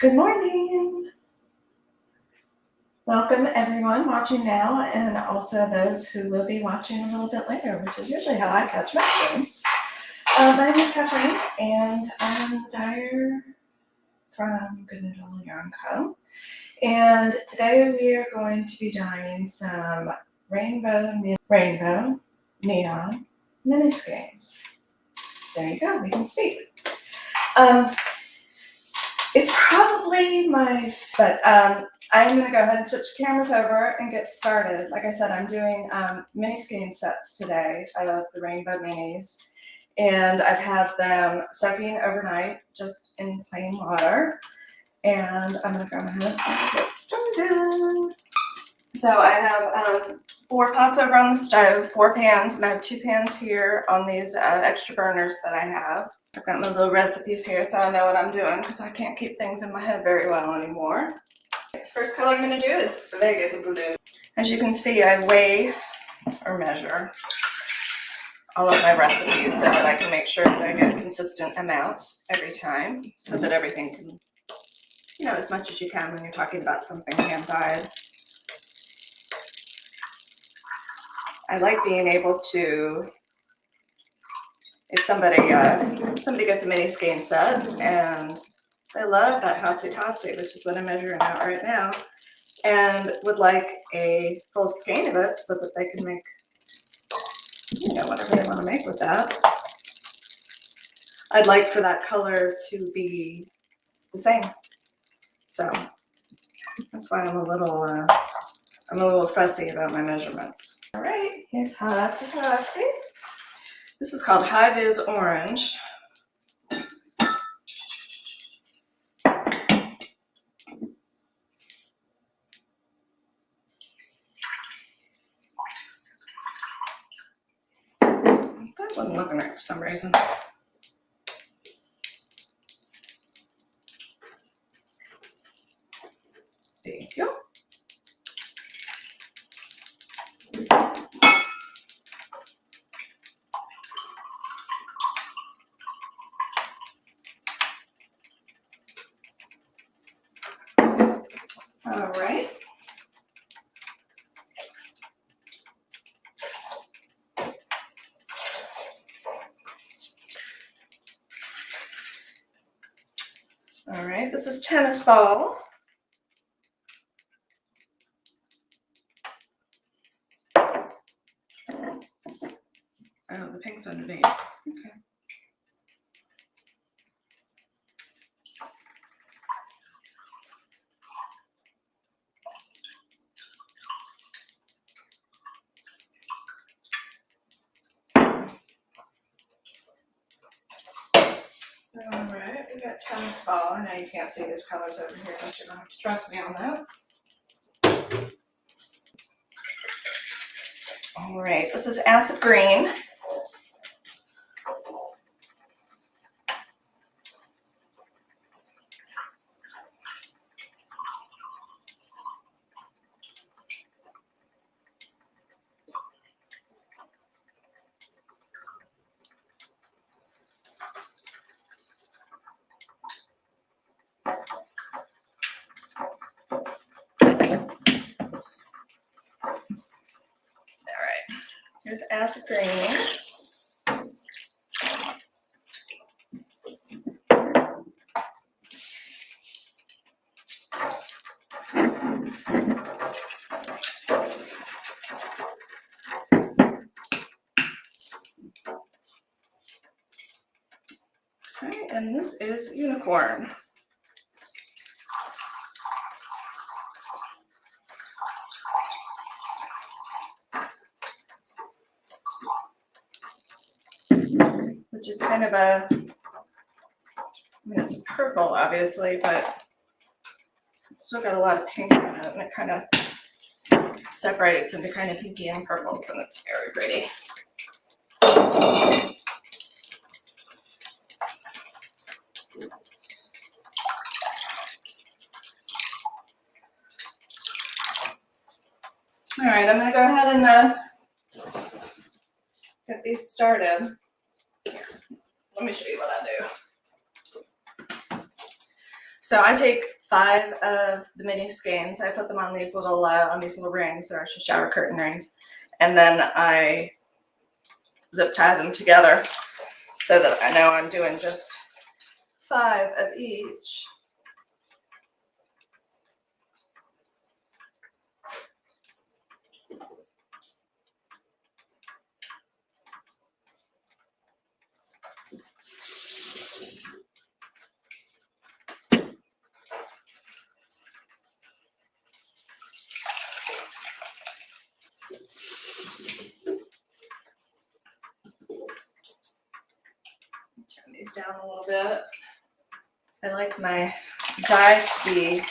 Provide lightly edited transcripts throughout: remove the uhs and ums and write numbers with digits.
Good morning. Welcome everyone watching now and also those who will be watching a little bit later, which is usually how I catch mushrooms. My name is Kathleen and I'm the dyer from Good Noodle Yarn Co. And today we are going to be dyeing some rainbow neon mini skeins. There you go, we can speak. It's probably but I'm gonna go ahead and switch cameras over and get started. Like I said, I'm doing mini skein sets today of the rainbow minis. And I've had them soaking overnight just in plain water. And I'm gonna go ahead and get started. So I have 4 pots over on the stove, 4 pans, and I have 2 pans here on these extra burners that I have. I've got my little recipes here so I know what I'm doing because I can't keep things in my head very well anymore. First color I'm going to do is Vegas blue. As you can see, I weigh or measure all of my recipes so that I can make sure that I get consistent amounts every time so that everything can, you know, as much as you can when you're talking about something hand-dyed. I like being able to, if somebody gets a mini skein set and they love that hotsie, which is what I'm measuring out right now, and would like a full skein of it so that they can make, you know, whatever they want to make with that. I'd like for that color to be the same. So that's why I'm a little fussy about my measurements. All right, here's hotsie. This is called High Vis Orange. That wasn't looking right for some reason. Thank you. All right. All right, this is tennis ball. Oh, the pink's underneath. Okay. All right, we got tennis ball. I know you can't see these colors over here, but you're gonna have to trust me on that. All right, this is acid green. Here's acid green. Okay, and this is unicorn. Which is kind of a, I mean, it's a purple, obviously, but it's still got a lot of pink in it, and it kind of separates into kind of pinky and purples, and it's very pretty. All right, I'm going to go ahead and get these started. Let me show you what I do. So I take 5 of the mini skeins. I put them on these little rings, or actually shower curtain rings, and then I zip tie them together so that I know I'm doing just 5 of each. Turn these down a little bit. I like my dye to be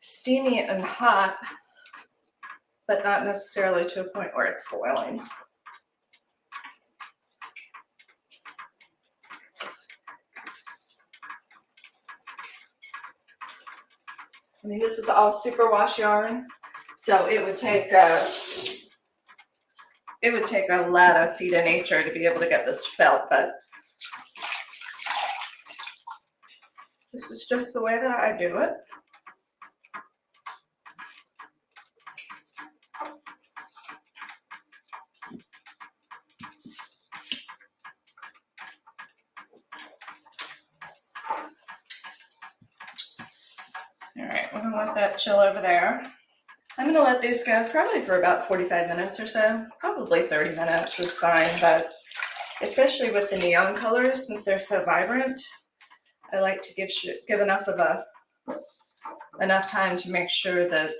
steamy and hot, but not necessarily to a point where it's boiling. I mean, this is all superwash yarn, so it would take a lot of feet of nature to be able to get this to felt, but this is just the way that I do it. All right, we're gonna let that chill over there. I'm gonna let these go probably for about 45 minutes or so. Probably 30 minutes is fine, but especially with the neon colors, since they're so vibrant, I like to give enough time to make sure that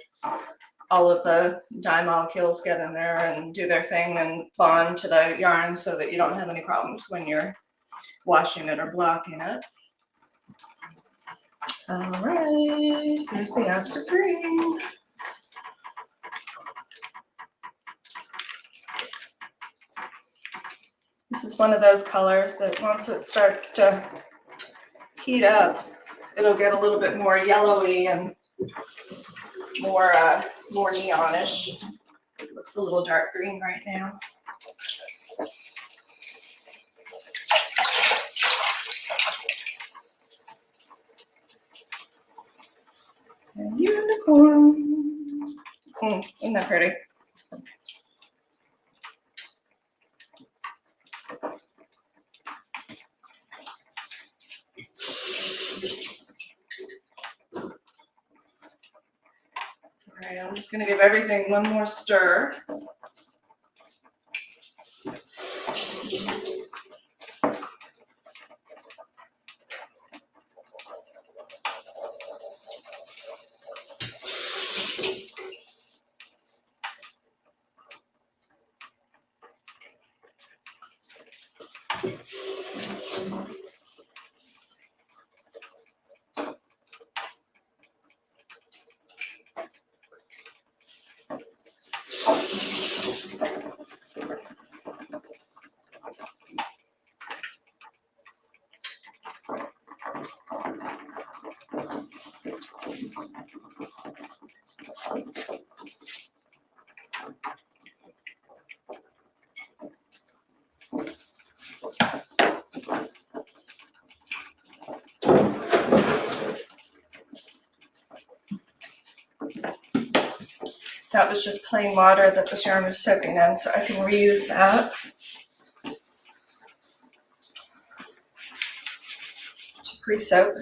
all of the dye molecules get in there and do their thing and bond to the yarn so that you don't have any problems when you're washing it or blocking it. All right, here's the Aztec green. This is one of those colors that once it starts to heat up, it'll get a little bit more yellowy and more neonish. It looks a little dark green right now. And unicorn. Isn't that pretty? All right, I'm just gonna give everything one more stir. That was just plain water that the yarn was soaking in, so I can reuse that to pre-soak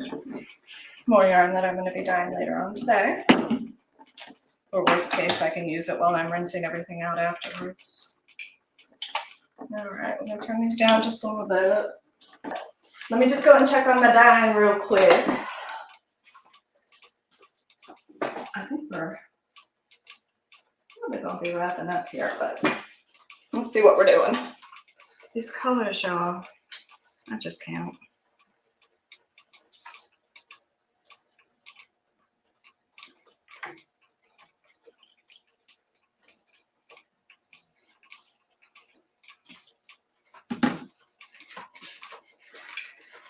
more yarn that I'm going to be dyeing later on today. Or worst case, I can use it while I'm rinsing everything out afterwards. All right, we're going to turn these down just a little bit. Let me just go and check on my dyeing real quick. I think we're probably going to be wrapping up here, but let's see what we're doing. These colors, y'all, I just can't.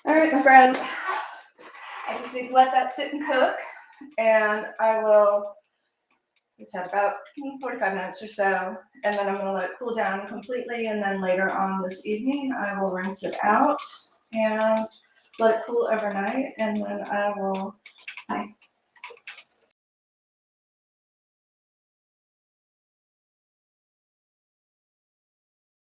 All right, my friends, I just need to let that sit and cook, and I will just had about 45 minutes or so, and then I'm going to let it cool down completely, and then later on this evening I will rinse it out and let it cool overnight, and then I will